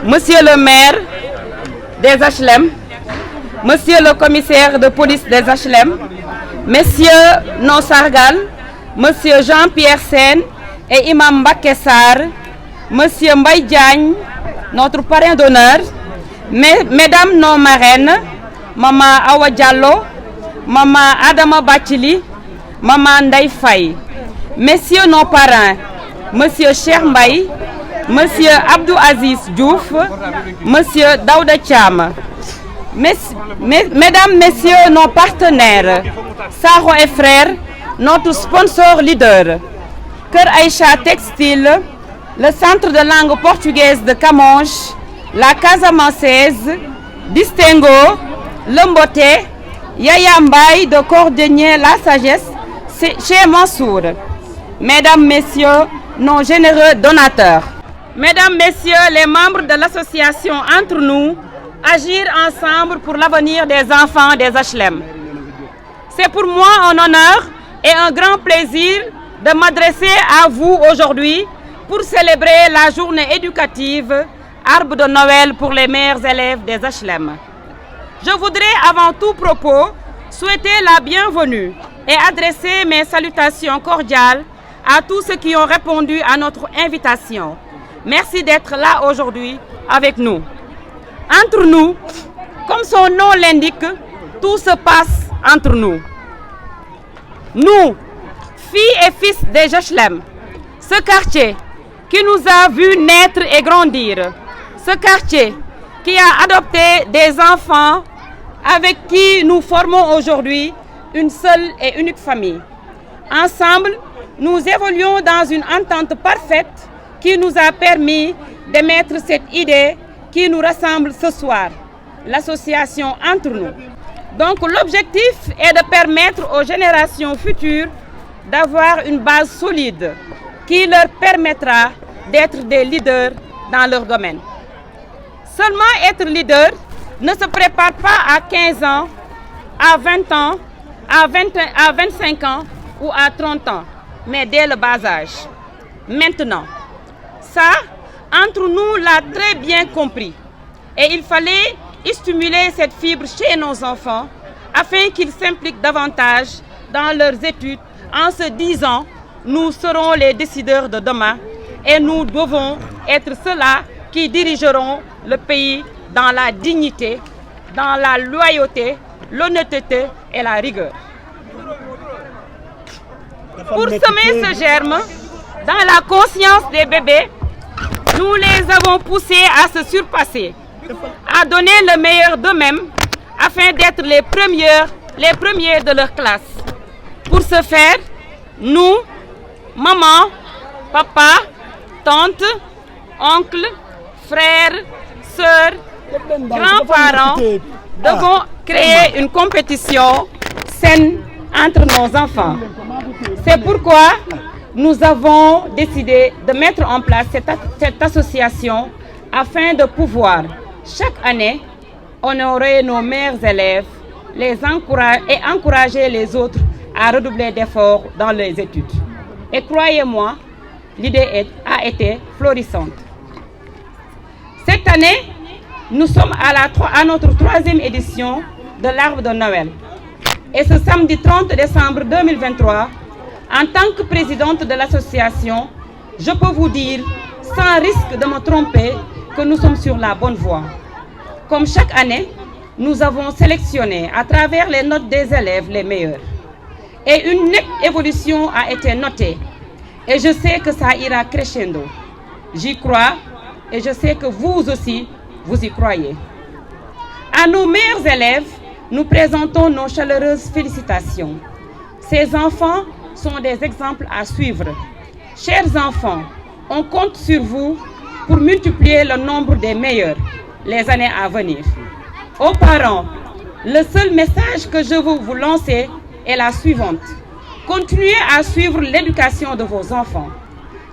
Monsieur le maire des HLM, Monsieur le commissaire de police des HLM, Messieurs nos sargal, Monsieur Jean-Pierre Sène et Imam Bakessar, Monsieur Mbaye Diagne, notre parrain d'honneur, Mesdames nos marraines, Maman Awa Diallo, Maman Adama Bachili, Maman Ndaye Faye, Messieurs nos parrains, Monsieur Cheikh Mbaye, Monsieur Abdou Aziz Diouf, Monsieur Daouda Thiam, Mesdames, Messieurs nos partenaires, Saro et Frères, notre sponsor leader, Kër Aïcha Textile, le Centre de langue portugaise de Camonche, la Casamançaise, Distingo, le Mboté, Yaya Mbaye de Cordonnier La Sagesse, chez Mansour. Mesdames, Messieurs, nos généreux donateurs. Mesdames, Messieurs, les membres de l'association Entre nous, agir ensemble pour l'avenir des enfants des HLM. C'est pour moi un honneur et un grand plaisir de m'adresser à vous aujourd'hui pour célébrer la journée éducative Arbre de Noël pour les meilleurs élèves des HLM. Je voudrais avant tout propos souhaiter la bienvenue et adresser mes salutations cordiales à tous ceux qui ont répondu à notre invitation. Merci d'être là aujourd'hui avec nous. Entre nous, comme son nom l'indique, tout se passe entre nous. Nous, filles et fils des HLM, ce quartier qui nous a vus naître et grandir, ce quartier qui a adopté des enfants avec qui nous formons aujourd'hui une seule et unique famille. Ensemble, nous évoluons dans une entente parfaite qui nous a permis d'émettre cette idée qui nous rassemble ce soir, l'association Entre nous. Donc l'objectif est de permettre aux générations futures d'avoir une base solide qui leur permettra d'être des leaders dans leur domaine. Seulement être leader ne se prépare pas à 15 ans, à 20 ans, à 25 ans ou à 30 ans, mais dès le bas âge. Maintenant, ça, Entre nous l'a très bien compris. Et il fallait stimuler cette fibre chez nos enfants afin qu'ils s'impliquent davantage dans leurs études en se disant « Nous serons les décideurs de demain et nous devons être ceux-là qui dirigeront le pays dans la dignité, dans la loyauté, l'honnêteté et la rigueur. » Pour semer ce germe dans la conscience des bébés, nous les avons poussés à se surpasser, à donner le meilleur d'eux-mêmes afin d'être les premiers de leur classe. Pour ce faire, nous, maman, papa, tante, oncle, frères, sœurs, grands-parents, devons créer une compétition saine entre nos enfants. C'est pourquoi nous avons décidé de mettre en place cette association afin de pouvoir, chaque année, honorer nos meilleurs élèves et encourager les autres à redoubler d'efforts dans les études. Et croyez-moi, l'idée a été florissante. Cette année, nous sommes à notre 3e édition de l'Arbre de Noël. Et ce samedi 30 décembre 2023, en tant que présidente de l'association, je peux vous dire, sans risque de me tromper, que nous sommes sur la bonne voie. Comme chaque année, nous avons sélectionné à travers les notes des élèves les meilleurs. Et une nette évolution a été notée. Et je sais que ça ira crescendo. J'y crois et je sais que vous aussi, vous y croyez. À nos meilleurs élèves, nous présentons nos chaleureuses félicitations. Ces enfants sont des exemples à suivre. Chers enfants, on compte sur vous pour multiplier le nombre des meilleurs les années à venir. Aux parents, le seul message que je veux vous lancer est la suivante. Continuez à suivre l'éducation de vos enfants.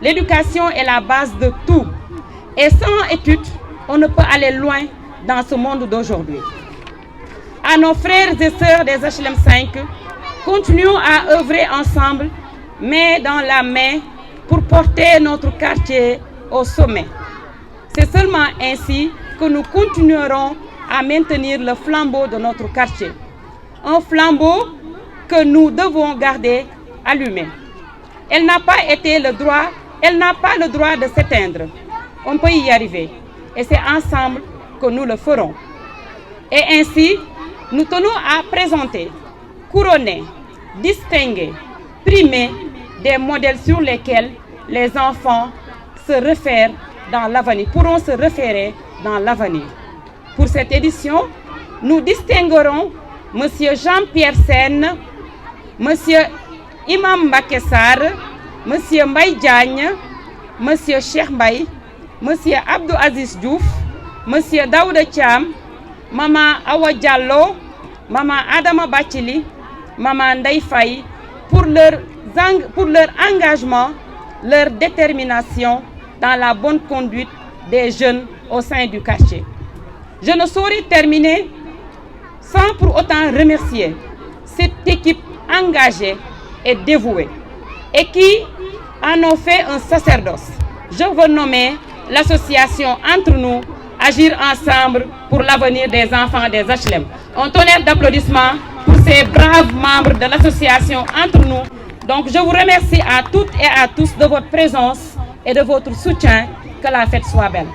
L'éducation est la base de tout. Et sans études, on ne peut aller loin dans ce monde d'aujourd'hui. À nos frères et sœurs des HLM 5, continuons à œuvrer ensemble, main dans la main, pour porter notre quartier au sommet. C'est seulement ainsi que nous continuerons à maintenir le flambeau de notre quartier. Un flambeau que nous devons garder allumé. Elle n'a pas le droit de s'éteindre. On peut y arriver. Et c'est ensemble que nous le ferons. Et ainsi, nous tenons à présenter, couronner, distinguer, primer des modèles sur lesquels les enfants pourront se référer dans l'avenir. Pour cette édition, nous distinguerons M. Jean-Pierre Sène, M. Imam Mbakessar, M. Mbaye Diagne, M. Cheikh Mbaye, M. Abdou Aziz Diouf, M. Daouda Thiam, Maman Awa Diallo, Maman Adama Bathily, Maman Ndeye Faye, pour leur engagement, leur détermination dans la bonne conduite des jeunes au sein du quartier. Je ne saurais terminer sans pour autant remercier cette équipe engagée et dévouée et qui en ont fait un sacerdoce. Je veux nommer l'association Entre nous, Agir ensemble pour l'avenir des enfants des HLM. Un tonnerre d'applaudissements pour ces braves membres de l'association Entre nous. Donc je vous remercie à toutes et à tous de votre présence et de votre soutien. Que la fête soit belle.